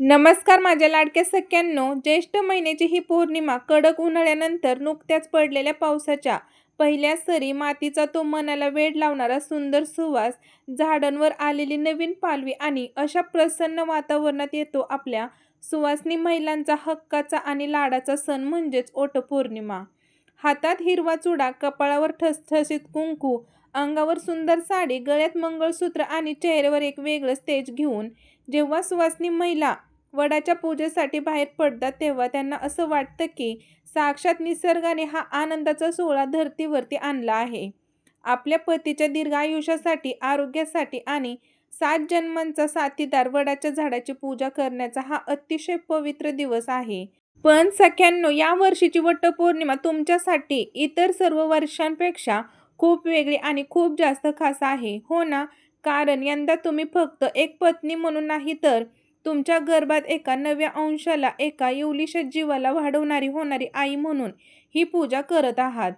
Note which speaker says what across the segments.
Speaker 1: नमस्कार माझ्या लाडक्या सख्यांनो. ज्येष्ठ महिन्याची ही पौर्णिमा कडक उन्हाळ्यानंतर नुकत्याच पडलेल्या पावसाच्या पहिल्या सरी, मातीचा तो मनाला वेड लावणारा सुंदर सुवास, झाडांवर आलेली नवीन पालवी आणि अशा प्रसन्न वातावरणात येतो आपल्या सुवासिनी महिलांचा हक्काचा आणि लाडाचा सण म्हणजेच वटपौर्णिमा. हातात हिरवा चुडा, कपाळावर ठसठशीत कुंकू, अंगावर सुंदर साडी, गळ्यात मंगळसूत्र आणि चेहऱ्यावर एक वेगळंच तेज घेऊन जेव्हा सुवासिनी महिला वडाच्या पूजेसाठी बाहेर पडतात तेव्हा त्यांना असं वाटतं की साक्षात निसर्गाने हा आनंदाचा सोहळा धर्तीवरती आणला आहे. आपल्या पतीच्या दीर्घ आयुष्यासाठी, आरोग्यासाठी आणि 7 जन्मांचा साथीदार वडाच्या झाडाची पूजा करण्याचा हा अतिशय पवित्र दिवस आहे. पण सख्यांनो, या वर्षीची वटपौर्णिमा तुमच्यासाठी इतर सर्व वर्षांपेक्षा खूप वेगळी आणि खूप जास्त खास आहे, हो ना? कारण यंदा तुम्ही फक्त एक पत्नी म्हणून नाही तर तुमच्या गर्भात एका नव्या अंशाला, एका येवलिशा जीवाला वाढवणारी होणारी आई म्हणून ही पूजा करत आहात.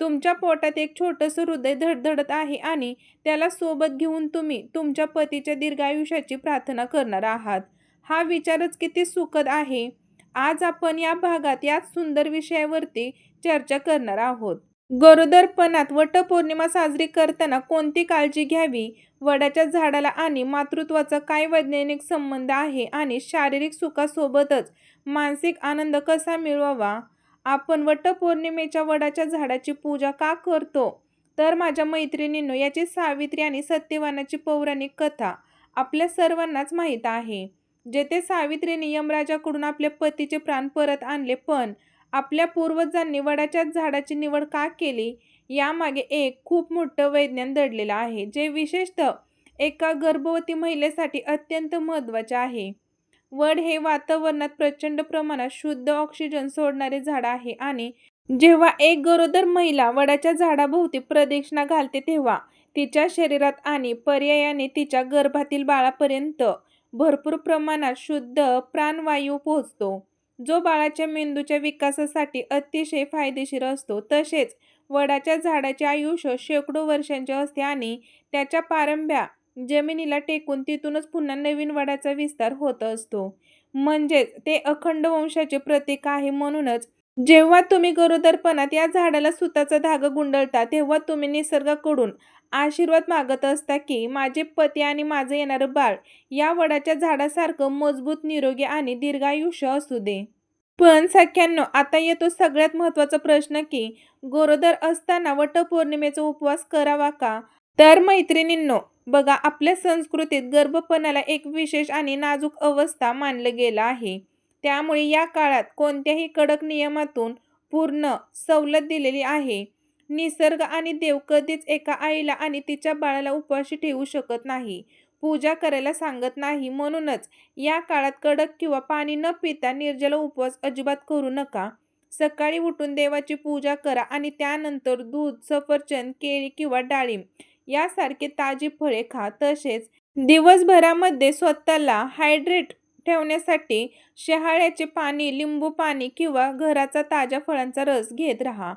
Speaker 1: तुमच्या पोटात एक छोटंसं हृदय धडधडत आहे आणि त्याला सोबत घेऊन तुम्ही तुमच्या पतीच्या दीर्घायुष्याची प्रार्थना करणार आहात. हा विचारच किती सुखद आहे. आज आपण या भागात याच सुंदर विषयावरती चर्चा करणार आहोत. गरोदरपणात वटपौर्णिमा साजरी करताना कोणती काळजी घ्यावी, वडाच्या झाडाला आणि मातृत्वाचा काय वैज्ञानिक संबंध आहे आणि शारीरिक सुखासोबतच मानसिक आनंद कसा मिळवावा. आपण वटपौर्णिमेच्या वडाच्या झाडाची पूजा का करतो, तर माझ्या मैत्रिणींनो, याची सावित्री आणि सत्यवानाची पौराणिक कथा आपल्या सर्वांनाच माहीत आहे. जेथे सावित्रीने यमराजाकडून आपल्या पतीचे प्राण परत आणले, पण आपल्या पूर्वजांनी वडाच्या झाडाची निवड का केली, यामागे एक खूप मोठं वैज्ञान दडलेलं आहे, जे विशेषतः एका गर्भवती महिलेसाठी अत्यंत महत्त्वाचे आहे. वड हे वातावरणात प्रचंड प्रमाणात शुद्ध ऑक्सिजन सोडणारे झाड आहे आणि जेव्हा एक गरोदर महिला वडाच्या झाडाभोवती प्रदक्षिणा घालते तेव्हा तिच्या शरीरात आणि पर्यायाने तिच्या गर्भातील बाळापर्यंत भरपूर प्रमाणात शुद्ध प्राणवायू पोहोचतो, जो बाळाच्या मेंदूच्या विकासासाठी अतिशय फायदेशीर असतो. तसेच वडाच्या झाडाचे आयुष्य शेकडो वर्षांचे असते आणि त्याच्या पारंब्या जमिनीला टेकून तिथूनच पुन्हा नवीन वडाचा विस्तार होत असतो. म्हणजेच ते अखंड वंशाचे प्रतीक आहे. म्हणूनच जेव्हा तुम्ही गरोदरपणात या झाडाला सुताचा धागा गुंडळता तेव्हा तुम्ही निसर्गाकडून आशीर्वाद मागत असता की माझे पती आणि माझं येणारं बाळ या वडाच्या झाडासारखं मजबूत, निरोगी आणि दीर्घायुष्य असू दे. पण सख्यांनो, आता येतो सगळ्यात महत्त्वाचा प्रश्न की गरोदर असताना वटपौर्णिमेचा उपवास करावा का? तर मैत्रिणींनो, बघा, आपल्या संस्कृतीत गर्भपणाला एक विशेष आणि नाजूक अवस्था मानलं गेलं आहे. त्यामुळे या काळात कोणत्याही कडक नियमातून पूर्ण सवलत दिलेली आहे. निसर्ग आणि देव कधीच एका आईला आणि तिच्या बाळाला उपवाशी ठेवू शकत नाही, पूजा करायला सांगत नाही. म्हणूनच या काळात कडक किंवा पाणी न पिता निर्जला उपवास अजिबात करू नका. सकाळी उठून देवाची पूजा करा आणि त्यानंतर दूध, सफरचंद, केळी किंवा डाळिंब यासारखे ताजी फळे खा. तसेच दिवसभरामध्ये स्वतःला हायड्रेट ठेवण्यासाठी शहाळ्याचे पाणी, लिंबू पाणी किंवा घराचा ताज्या फळांचा रस घेत राहा.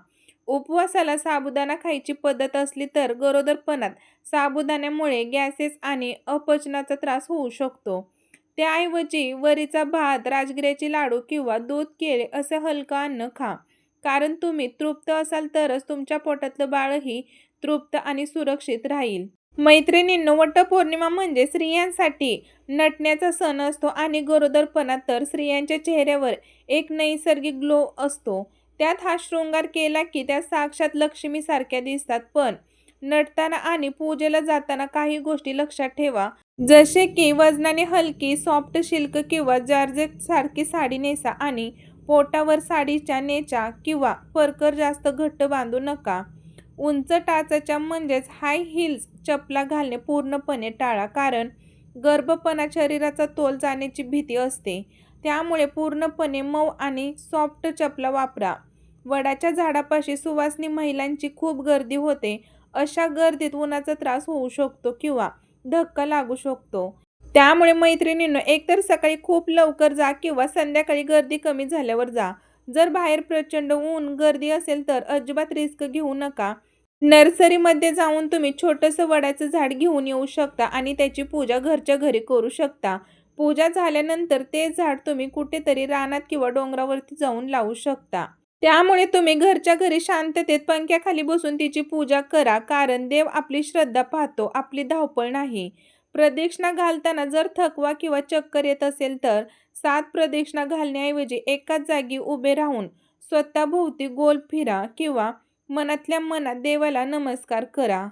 Speaker 1: उपवासाला साबुदाणा खायची पद्धत असली तर गरोदरपणात साबुदाण्यामुळे गॅसेस आणि अपचनाचा त्रास होऊ शकतो. त्याऐवजी वरीचा भात, राजगिऱ्याचे लाडू किंवा दूध, केळे असे हलकं अन्न खा. कारण तुम्ही तृप्त असाल तरच तुमच्या पोटातलं बाळही तृप्त आणि सुरक्षित राहील. मैत्रिणींनो, वटपौर्णिमा म्हणजे स्त्रियांसाठी नटण्याचा सण असतो आणि गरोदरपणात तर स्त्रियांच्या चेहऱ्यावर एक नैसर्गिक ग्लो असतो. त्यात हा शृंगार केला की त्या साक्षात लक्ष्मीसारख्या दिसतात. पण नटताना आणि पूजेला जाताना काही गोष्टी लक्षात ठेवा. जसे की वजनाने हलकी सॉफ्ट सिल्क किंवा जॉर्जेट सारखी साडी नेसा आणि पोटावर साडीच्या नेचा किंवा परकर जास्त घट्ट बांधू नका. उंच टाचाच्या म्हणजेच हाय हील्स चपला घालणे पूर्णपणे टाळा, कारण गर्भपणात शरीराचा तोल जाण्याची भीती असते. त्यामुळे पूर्णपणे मऊ आणि सॉफ्ट चपला वापरा. वडाच्या झाडापाशी सुवासिनी महिलांची खूप गर्दी होते. अशा गर्दीत उन्हाचा त्रास होऊ शकतो किंवा धक्का लागू शकतो. त्यामुळे मैत्रिणींनो, एकतर सकाळी खूप लवकर जा किंवा संध्याकाळी गर्दी कमी झाल्यावर जा. जर बाहेर प्रचंड ऊन, गर्दी असेल तर अजिबात रिस्क घेऊ नका. नर्सरीमध्ये जाऊन तुम्ही छोटंसं वडाचं झाड घेऊन येऊ शकता आणि त्याची पूजा घरच्या घरी करू शकता. पूजा झाल्यानंतर ते झाड तुम्ही कुठेतरी रानात किंवा डोंगरावरती जाऊन लावू शकता. त्यामुळे तुम्ही घरच्या घरी शांततेत पंख्याखाली बसून तिची पूजा करा, कारण देव आपली श्रद्धा पाहतो, आपली धावपळ नाही. प्रदक्षिणा घालताना जर थकवा किंवा चक्कर येत असेल तर 7 प्रदक्षिणा घालण्याऐवजी एकाच जागी उभे राहून स्वतःभोवती गोल फिरा किंवा मनातल्या मनात देवाला नमस्कार करा.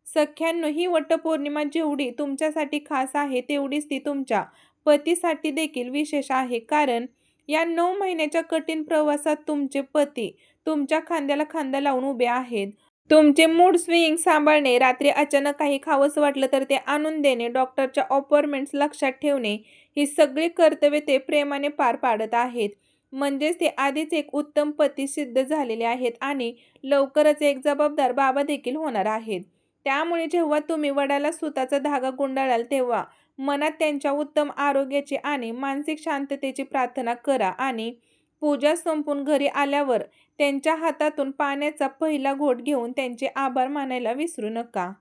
Speaker 1: सख्यांनो, ही वटपौर्णिमा जेवढी तुमच्यासाठी खास आहे तेवढीच ती तुमच्या पतीसाठी देखील विशेष आहे, कारण या 9 महिन्याच्या कठीण प्रवासात तुमचे पती तुमच्या खांद्याला खांदा लावून उभे आहेत. तुमचे मूड स्विंग सांभाळणे, रात्री अचानक काही खावंसं वाटलं तर ते आणून देणे, डॉक्टरच्या अपॉइंटमेंट्स लक्षात ठेवणे, ही सगळी कर्तव्ये ते प्रेमाने पार पाडत आहेत. म्हणजेच ते आधीच एक उत्तम पती सिद्ध झालेले आहेत आणि लवकरच एक जबाबदार बाबा देखील होणार आहेत. त्यामुळे जेव्हा तुम्ही वडाला सुताचा धागा गुंडाळाल तेव्हा मनात त्यांच्या उत्तम आरोग्याची आणि मानसिक शांततेची प्रार्थना करा आणि पूजा संपून घरी आल्यावर त्यांच्या हातातून पाण्याचा पहिला घोट घेऊन त्यांचे आभार मानायला विसरू नका.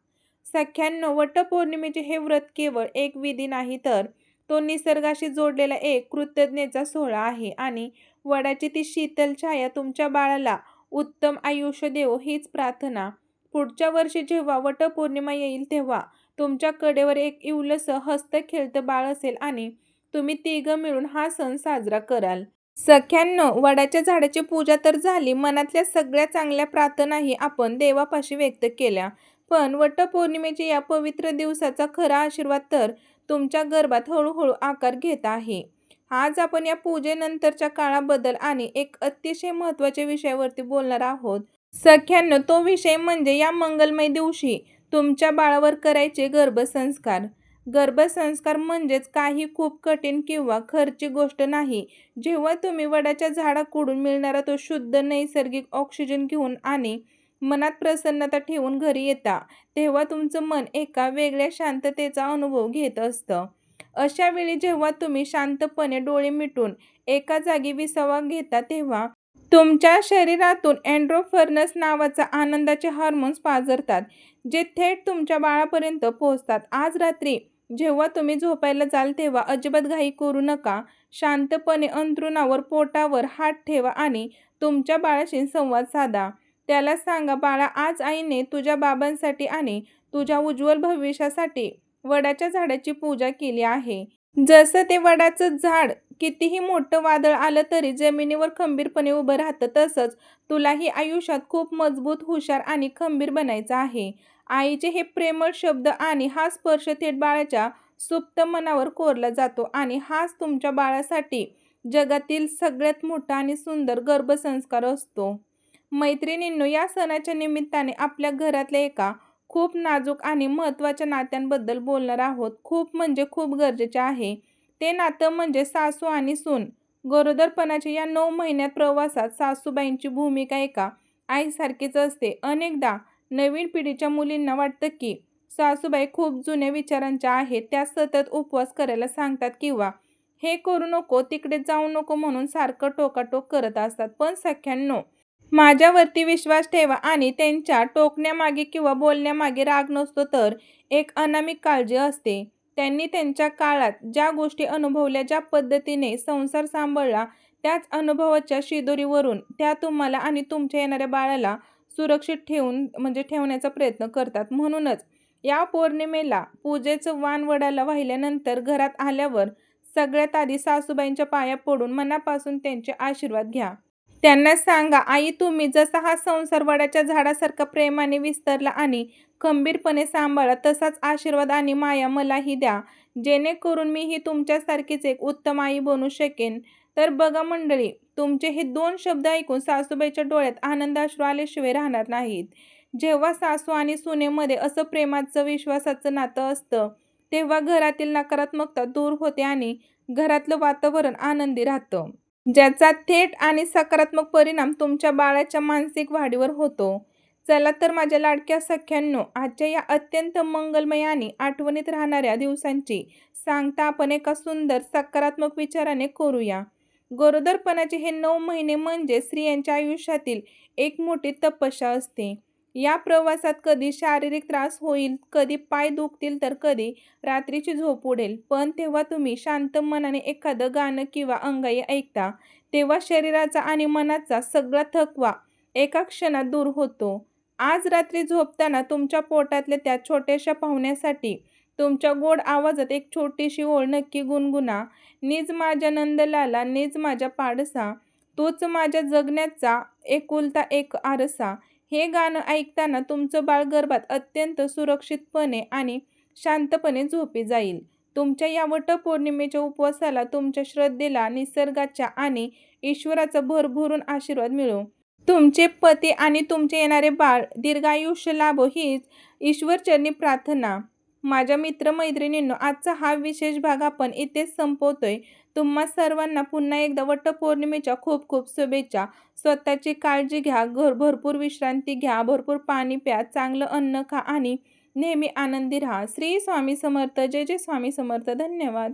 Speaker 1: सख्यांनो, वटपौर्णिमेचे हे व्रत केवळ एक विधी नाही, तर तो निसर्गाशी जोडलेला एक कृतज्ञतेचा सोहळा आहे आणि वडाची ती शीतल छाया तुमच्या बाळाला उत्तम आयुष्य देवो हीच प्रार्थना. पुढच्या वर्षी जेव्हा वटपौर्णिमा येईल तेव्हा तुमच्या कडेवर एक इवलसं हसतं-खेळतं बाळ असेल आणि तुम्ही तिघं मिळून हा सण साजरा कराल. सख्यांनो, वडाच्या झाडाची पूजा तर झाली, मनातल्या सगळ्या चांगल्या प्रार्थनाही आपण देवापाशी व्यक्त केल्या. पण वटपौर्णिमेच्या या पवित्र दिवसाचा खरा आशीर्वाद तर तुमच्या गर्भात हळूहळू आकार घेत आहे. आज आपण या पूजेनंतरच्या काळाबद्दल आणि एक अतिशय महत्त्वाच्या विषयावरती बोलणार आहोत. सख्यांनो, तो विषय म्हणजे या मंगलमय दिवशी तुमच्या बाळावर करायचे गर्भसंस्कार. गर्भसंस्कार म्हणजेच काही खूप कठीण किंवा खर्चिक गोष्ट नाही. जेव्हा तुम्ही वडाच्या झाडाकडून मिळणारा तो शुद्ध नैसर्गिक ऑक्सिजन घेऊन आणि मनात प्रसन्नता ठेवून घरी येता, तेव्हा तुमचं मन एका वेगळ्या शांततेचा अनुभव घेत असतं. अशा वेळी जेव्हा तुम्ही शांतपणे डोळे मिटून एका जागी विसावा घेता तेव्हा तुमच्या शरीरातून एंडोर्फिन्स नावाचा आनंदाचे हार्मोन्स पाझरतात, जे थेट तुमच्या बाळापर्यंत पोहोचतात. आज रात्री जेव्हा तुम्ही झोपायला जाल तेव्हा अजिबात घाई करू नका. शांतपणे अंथरुणावर पोटावर हात ठेवा आणि तुमच्या बाळाशी संवाद साधा. त्याला सांगा, बाळा, आज आईने तुझ्या बाबांसाठी आणि तुझ्या उज्ज्वल भविष्यासाठी वडाच्या झाडाची पूजा केली आहे. जसं ते वडाचं झाड कितीही मोठं वादळ आलं तरी जमिनीवर खंबीरपणे उभं राहतं, तसंच तुलाही आयुष्यात खूप मजबूत, हुशार आणि खंबीर बनायचं आहे. आईचे हे प्रेमळ शब्द आणि हा स्पर्श थेट बाळाच्या सुप्त मनावर कोरला जातो आणि हाच तुमच्या बाळासाठी जगातील सगळ्यात मोठा आणि सुंदर गर्भसंस्कार असतो. मैत्रिणींनो, या सणाच्या निमित्ताने आपल्या घरातल्या एका खूप नाजूक आणि महत्त्वाच्या नात्यांबद्दल बोलणार आहोत. खूप म्हणजे खूप गरजेचे आहे. ते नातं म्हणजे सासू आणि सून. गरोदरपणाच्या या 9 महिन्यात प्रवासात सासूबाईंची भूमिका एका आईसारखीच असते. अनेकदा नवीन पिढीच्या मुलींना वाटतं की सासूबाई खूप जुन्या विचारांच्या आहेत. त्या सतत उपवास करायला सांगतात किंवा हे करू नको, तिकडे जाऊ नको म्हणून सारखं टोकाटोक करत असतात. पण सख्यांनो, माझ्यावरती विश्वास ठेवा आणि त्यांच्या टोकण्यामागे किंवा बोलण्यामागे राग नसतो, तर एक अनामिक काळजी असते. त्यांनी त्यांच्या काळात ज्या गोष्टी अनुभवल्या, ज्या पद्धतीने संसार सांभाळला, त्याच अनुभवाच्या शिदोरीवरून त्या तुम्हाला आणि तुमच्या येणाऱ्या बाळाला सुरक्षित ठेवण्याचा प्रयत्न करतात. म्हणूनच या पौर्णिमेला पूजेचं वाण वडाला वाहिल्यानंतर घरात आल्यावर सगळ्यात आधी सासूबाईंच्या पाया पडून मनापासून त्यांचे आशीर्वाद घ्या. त्यांना सांगा, आई, तुम्ही जसा हा संसार वडाच्या झाडासारखा प्रेमाने विस्तारला आणि खंबीरपणे सांभाळा, तसाच आशीर्वाद आणि माया मलाही द्या, जेणेकरून मीही तुमच्यासारखीच एक उत्तम आई बनू शकेन. तर बघा मंडळी, तुमचे हे 2 शब्द ऐकून सासूबाईच्या डोळ्यात आनंदाश्रू आल्याशिवाय राहणार नाहीत. जेव्हा सासू आणि सुनेमध्ये असं प्रेमाचं, विश्वासाचं नातं असतं, तेव्हा घरातील नकारात्मकता दूर होते आणि घरातलं वातावरण आनंदी राहतं, ज्याचा थेट आणि सकारात्मक परिणाम तुमच्या बाळाच्या मानसिक वाढीवर होतो. चला तर माझ्या लाडक्या सख्यांनो, आजच्या या अत्यंत मंगलमय आणि आठवणीत राहणाऱ्या दिवसांची सांगता आपण एका सुंदर सकारात्मक विचाराने करूया. गरोदरपणाचे हे 9 महिने म्हणजे स्त्रियांच्या आयुष्यातील एक मोठी तपस्या असते. या प्रवासात कधी शारीरिक त्रास होईल, कधी पाय दुखतील, तर कधी रात्रीची झोप उडेल. पण तेव्हा तुम्ही शांत मनाने एखादं गाणं किंवा अंगाई ऐकता, तेव्हा शरीराचा आणि मनाचा सगळा थकवा एका क्षणात दूर होतो. आज रात्री झोपताना तुमच्या पोटातल्या त्या छोट्याशा पाहुण्यासाठी तुमच्या गोड आवाजात एक छोटीशी ओळ नक्की गुणगुणा. निज माझ्या नंदलाला, निज माझ्या पाडसा, तूच माझ्या जगण्याचा एकुलता एक आरसा. हे गाणं ऐकताना तुमचं बाळ गर्भात अत्यंत सुरक्षितपणे आणि शांतपणे झोपी जाईल. तुमच्या या वटपौर्णिमेच्या उपवासाला तुमच्या श्रद्धेला, निसर्गाच्या आणि ईश्वराचा भरभरून आशीर्वाद मिळो. तुमचे पती आणि तुमचे येणारे बाळ दीर्घायुष्य लाभो हीच ईश्वरचरणी प्रार्थना. माझ्या मित्रमैत्रिणींनो, आजचा हा विशेष भाग आपण इथेच संपवतोय. तुम्हा सर्वांना पुन्हा एकदा वटपौर्णिमेच्या खूप खूप शुभेच्छा. स्वतःची काळजी घ्या, भरपूर विश्रांती घ्या, भरपूर पाणी प्या, चांगलं अन्न खा आणि नेहमी आनंदी राहा. श्री स्वामी समर्थ. जय जय स्वामी समर्थ. धन्यवाद.